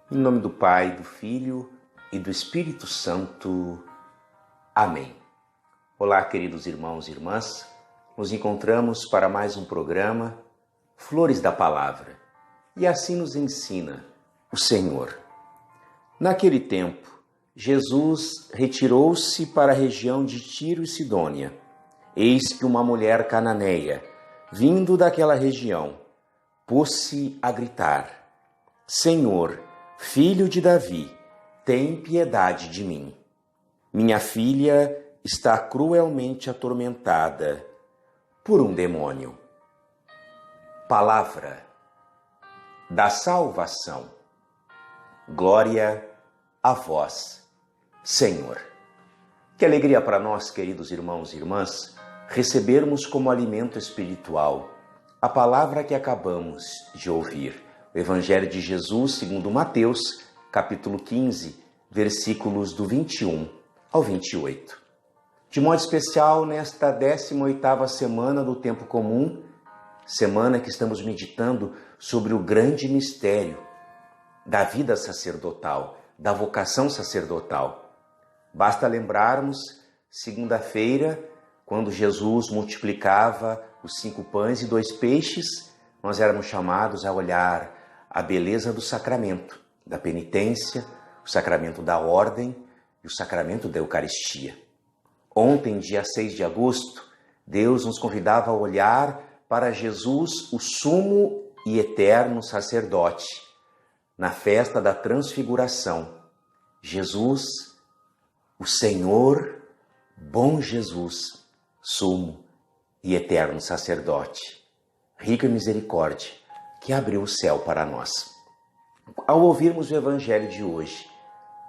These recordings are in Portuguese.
Em nome do Pai, do Filho e do Espírito Santo. Amém. Olá, queridos irmãos e irmãs. Nos encontramos para mais um programa Flores da Palavra. E assim nos ensina o Senhor. Naquele tempo, Jesus retirou-se para a região de Tiro e Sidônia. Eis que uma mulher cananeia, vindo daquela região, pôs-se a gritar: Senhor, Filho de Davi, tem piedade de mim. Minha filha está cruelmente atormentada por um demônio. Palavra da salvação. Glória a vós, Senhor. Que alegria para nós, queridos irmãos e irmãs, recebermos como alimento espiritual a palavra que acabamos de ouvir. O Evangelho de Jesus, segundo Mateus, capítulo 15, versículos do 21 ao 28. De modo especial, nesta 18ª semana do Tempo Comum, semana que estamos meditando sobre o grande mistério da vida sacerdotal, da vocação sacerdotal. Basta lembrarmos, segunda-feira, quando Jesus multiplicava os 5 pães e 2 peixes, nós éramos chamados a olhar a beleza do sacramento, da penitência, o sacramento da ordem e o sacramento da Eucaristia. Ontem, dia 6 de agosto, Deus nos convidava a olhar para Jesus, o sumo e eterno sacerdote, na festa da transfiguração. Jesus, o Senhor, bom Jesus, sumo e eterno sacerdote, rico em misericórdia, que abriu o céu para nós. Ao ouvirmos o Evangelho de hoje,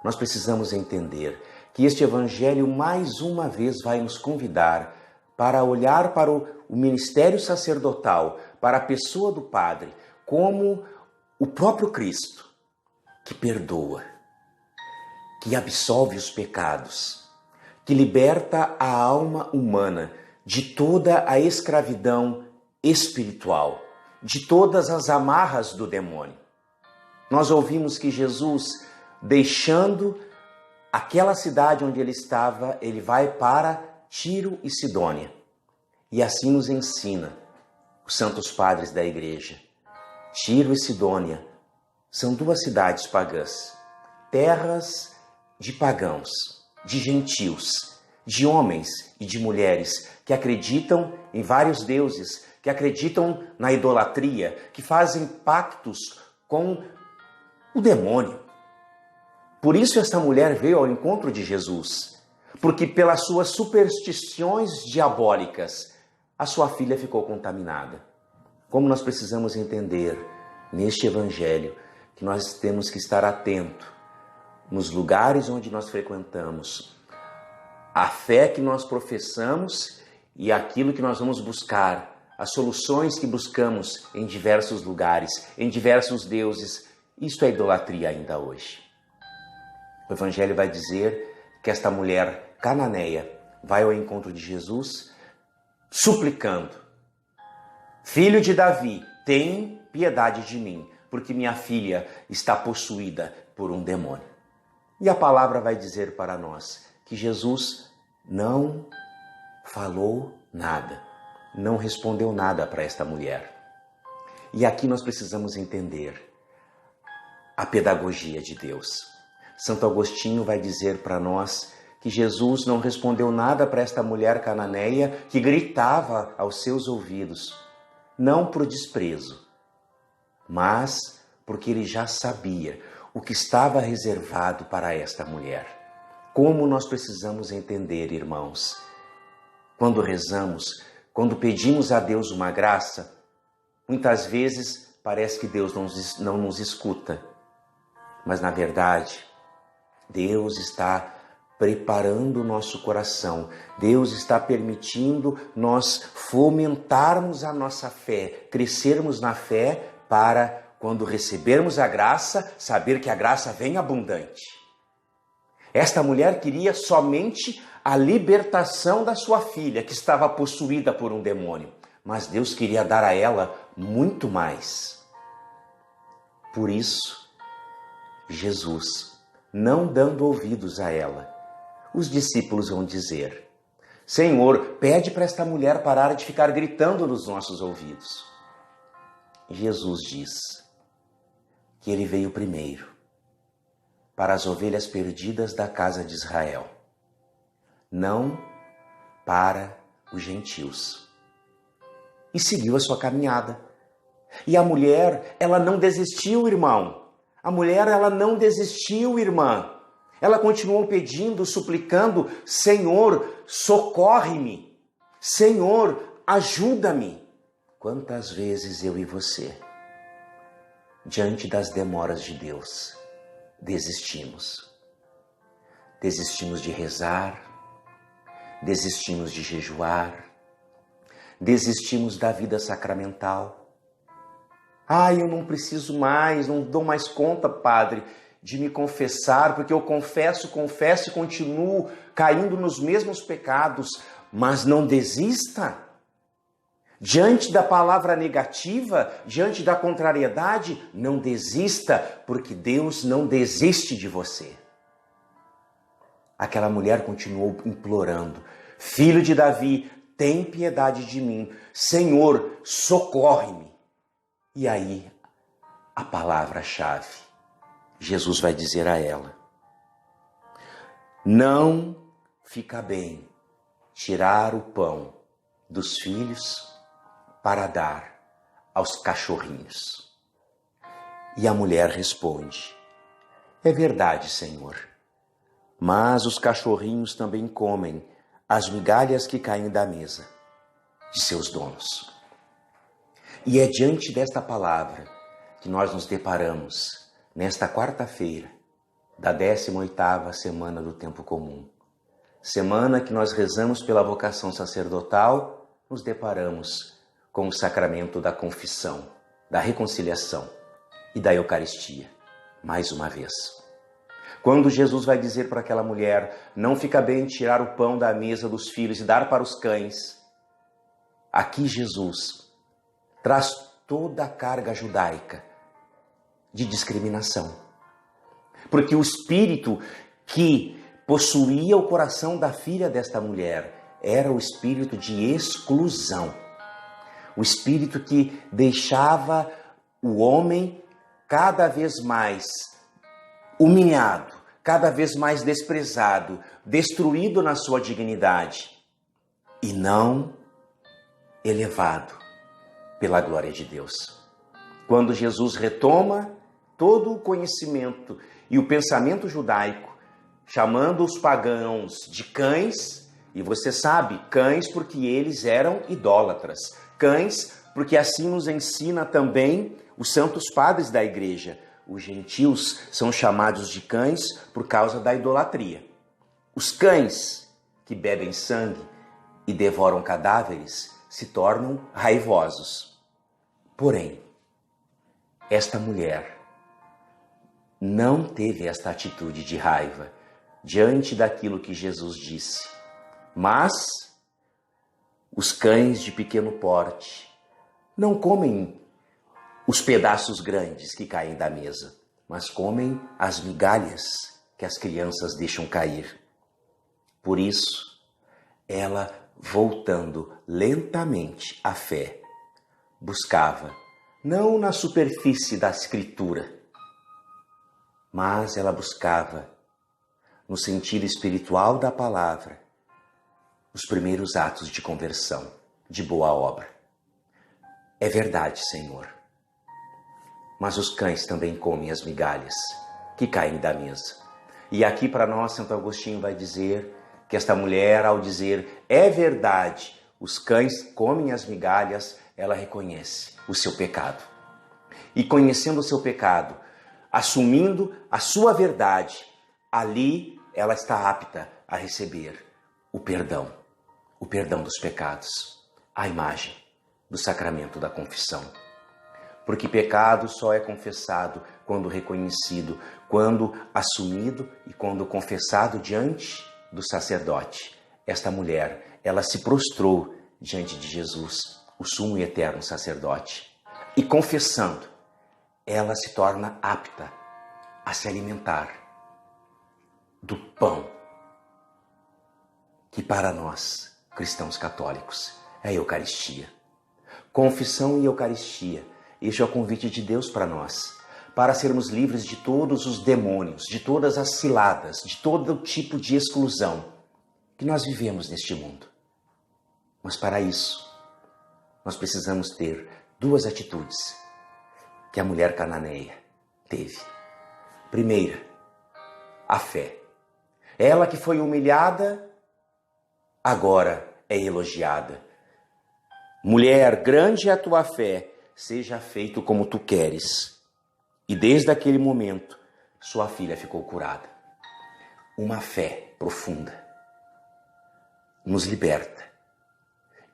nós precisamos entender que este Evangelho mais uma vez vai nos convidar para olhar para o ministério sacerdotal, para a pessoa do Padre, como o próprio Cristo, que perdoa, que absolve os pecados, que liberta a alma humana de toda a escravidão espiritual, de todas as amarras do demônio. Nós ouvimos que Jesus, deixando aquela cidade onde ele estava, ele vai para Tiro e Sidônia. E assim nos ensina os santos padres da igreja. Tiro e Sidônia são 2 cidades pagãs, terras de pagãos, de gentios, de homens e de mulheres que acreditam em vários deuses, que acreditam na idolatria, que fazem pactos com o demônio. Por isso esta mulher veio ao encontro de Jesus, porque pelas suas superstições diabólicas, a sua filha ficou contaminada. Como nós precisamos entender neste Evangelho que nós temos que estar atento nos lugares onde nós frequentamos, a fé que nós professamos e aquilo que nós vamos buscar, as soluções que buscamos em diversos lugares, em diversos deuses. Isto é idolatria ainda hoje. O Evangelho vai dizer que esta mulher cananeia vai ao encontro de Jesus suplicando: Filho de Davi, tem piedade de mim, porque minha filha está possuída por um demônio. E a palavra vai dizer para nós que Jesus não falou nada, não respondeu nada para esta mulher. E aqui nós precisamos entender a pedagogia de Deus. Santo Agostinho vai dizer para nós que Jesus não respondeu nada para esta mulher cananeia que gritava aos seus ouvidos, não por desprezo, mas porque ele já sabia o que estava reservado para esta mulher. Como nós precisamos entender, irmãos, quando rezamos, quando pedimos a Deus uma graça, muitas vezes parece que Deus não nos escuta, mas na verdade, Deus está preparando o nosso coração. Deus está permitindo nós fomentarmos a nossa fé, crescermos na fé para, quando recebermos a graça, saber que a graça vem abundante. Esta mulher queria somente a libertação da sua filha, que estava possuída por um demônio. Mas Deus queria dar a ela muito mais. Por isso, Jesus, não dando ouvidos a ela, os discípulos vão dizer: Senhor, pede para esta mulher parar de ficar gritando nos nossos ouvidos. Jesus diz que ele veio primeiro para as ovelhas perdidas da casa de Israel, não para os gentios. E seguiu a sua caminhada. E a mulher, ela não desistiu, irmão. A mulher, ela não desistiu, irmã. Ela continuou pedindo, suplicando: Senhor, socorre-me. Senhor, ajuda-me. Quantas vezes eu e você, diante das demoras de Deus, desistimos. Desistimos de rezar, desistimos de jejuar, desistimos da vida sacramental. Eu não preciso mais, não dou mais conta, padre, de me confessar, porque eu confesso e continuo caindo nos mesmos pecados. Mas não desista. Diante da palavra negativa, diante da contrariedade, não desista, porque Deus não desiste de você. Aquela mulher continuou implorando: Filho de Davi, tem piedade de mim. Senhor, socorre-me. E aí, a palavra-chave. Jesus vai dizer a ela: não fica bem tirar o pão dos filhos para dar aos cachorrinhos. E a mulher responde: é verdade, Senhor, mas os cachorrinhos também comem as migalhas que caem da mesa de seus donos. E é diante desta palavra que nós nos deparamos nesta quarta-feira da 18ª semana do tempo comum. Semana que nós rezamos pela vocação sacerdotal, nos deparamos com o sacramento da confissão, da reconciliação e da Eucaristia, mais uma vez. Quando Jesus vai dizer para aquela mulher: não fica bem tirar o pão da mesa dos filhos e dar para os cães, aqui Jesus traz toda a carga judaica de discriminação. Porque o espírito que possuía o coração da filha desta mulher era o espírito de exclusão. O espírito que deixava o homem cada vez mais humilhado, cada vez mais desprezado, destruído na sua dignidade e não elevado pela glória de Deus. Quando Jesus retoma todo o conhecimento e o pensamento judaico, chamando os pagãos de cães, e você sabe, cães porque eles eram idólatras, cães porque assim nos ensina também os santos padres da igreja. Os gentios são chamados de cães por causa da idolatria. Os cães que bebem sangue e devoram cadáveres se tornam raivosos. Porém, esta mulher não teve esta atitude de raiva diante daquilo que Jesus disse. Mas os cães de pequeno porte não comem os pedaços grandes que caem da mesa, mas comem as migalhas que as crianças deixam cair. Por isso, ela, voltando lentamente à fé, buscava, não na superfície da escritura, mas ela buscava, no sentido espiritual da palavra, os primeiros atos de conversão, de boa obra. É verdade, Senhor, mas os cães também comem as migalhas que caem da mesa. E aqui para nós, Santo Agostinho vai dizer que esta mulher, ao dizer é verdade, os cães comem as migalhas, ela reconhece o seu pecado. E conhecendo o seu pecado, assumindo a sua verdade, ali ela está apta a receber o perdão dos pecados, a imagem do sacramento da confissão. Porque pecado só é confessado quando reconhecido, quando assumido e quando confessado diante do sacerdote. Esta mulher, ela se prostrou diante de Jesus, o sumo e eterno sacerdote. E confessando, ela se torna apta a se alimentar do pão que para nós, cristãos católicos, é a Eucaristia. Confissão e Eucaristia, este é o convite de Deus para nós, para sermos livres de todos os demônios, de todas as ciladas, de todo tipo de exclusão que nós vivemos neste mundo. Mas para isso, nós precisamos ter duas atitudes que a mulher cananeia teve. Primeira, a fé. Ela que foi humilhada, agora é elogiada. Mulher, grande é a tua fé, seja feito como tu queres. E desde aquele momento, sua filha ficou curada. Uma fé profunda nos liberta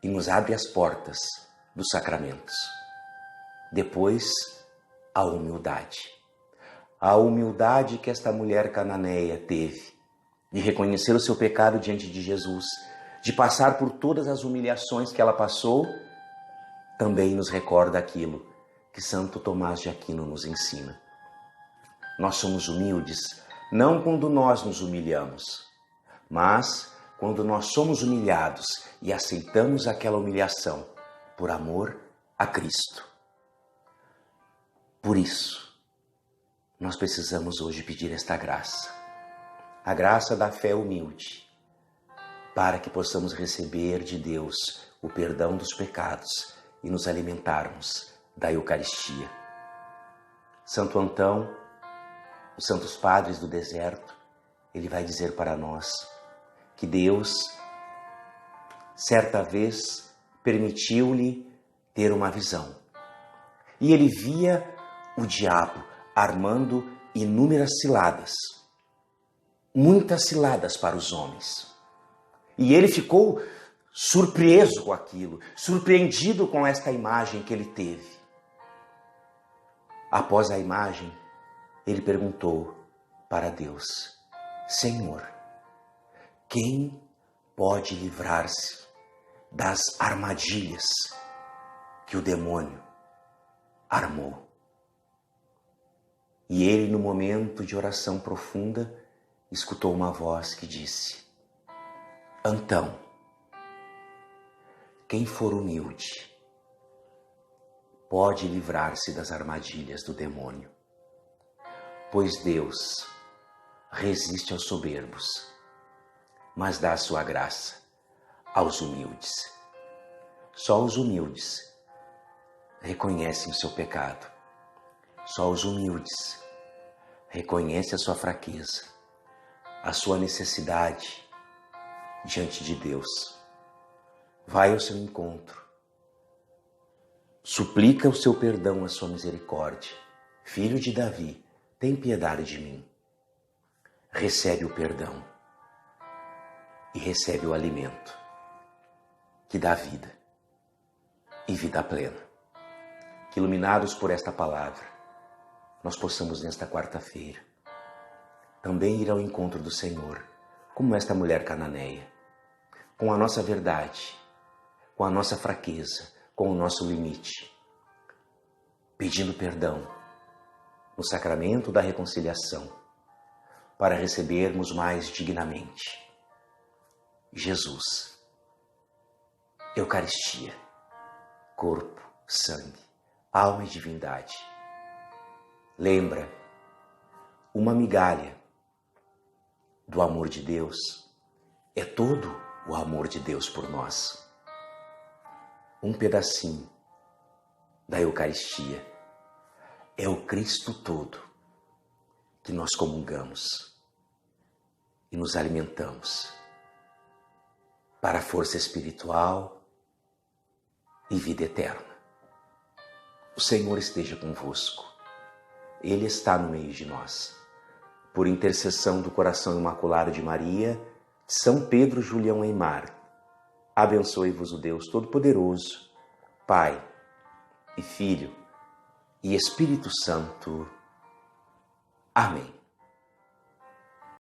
e nos abre as portas dos sacramentos. Depois, a humildade. A humildade que esta mulher cananeia teve de reconhecer o seu pecado diante de Jesus, de passar por todas as humilhações que ela passou, também nos recorda aquilo que Santo Tomás de Aquino nos ensina. Nós somos humildes não quando nós nos humilhamos, mas quando nós somos humilhados e aceitamos aquela humilhação por amor a Cristo. Por isso, nós precisamos hoje pedir esta graça, a graça da fé humilde, para que possamos receber de Deus o perdão dos pecados e nos alimentarmos da Eucaristia. Santo Antão, os santos padres do deserto, ele vai dizer para nós que Deus, certa vez, permitiu-lhe ter uma visão. E ele via o diabo armando inúmeras ciladas, muitas ciladas para os homens. E ele ficou surpreso com aquilo, surpreendido com esta imagem que ele teve. Após a imagem, ele perguntou para Deus: Senhor, quem pode livrar-se das armadilhas que o demônio armou? E ele, no momento de oração profunda, escutou uma voz que disse: Antão, quem for humilde pode livrar-se das armadilhas do demônio, pois Deus resiste aos soberbos, mas dá a sua graça aos humildes. Só os humildes reconhecem o seu pecado. Só os humildes reconhecem a sua fraqueza, a sua necessidade diante de Deus. Vai ao seu encontro, suplica o seu perdão, a sua misericórdia. Filho de Davi, tem piedade de mim. Recebe o perdão e recebe o alimento que dá vida e vida plena. Que, iluminados por esta palavra, nós possamos nesta quarta-feira também ir ao encontro do Senhor, como esta mulher cananeia, com a nossa verdade, com a nossa fraqueza, com o nosso limite, pedindo perdão no sacramento da reconciliação, para recebermos mais dignamente Jesus, Eucaristia, corpo, sangue, alma e divindade. Lembra, uma migalha do amor de Deus é todo o amor de Deus por nós. Um pedacinho da Eucaristia é o Cristo todo que nós comungamos e nos alimentamos para a força espiritual e vida eterna. O Senhor esteja convosco. Ele está no meio de nós. Por intercessão do coração imaculado de Maria, de São Pedro Julião Eymar, abençoe-vos o Deus Todo-Poderoso, Pai e Filho e Espírito Santo. Amém.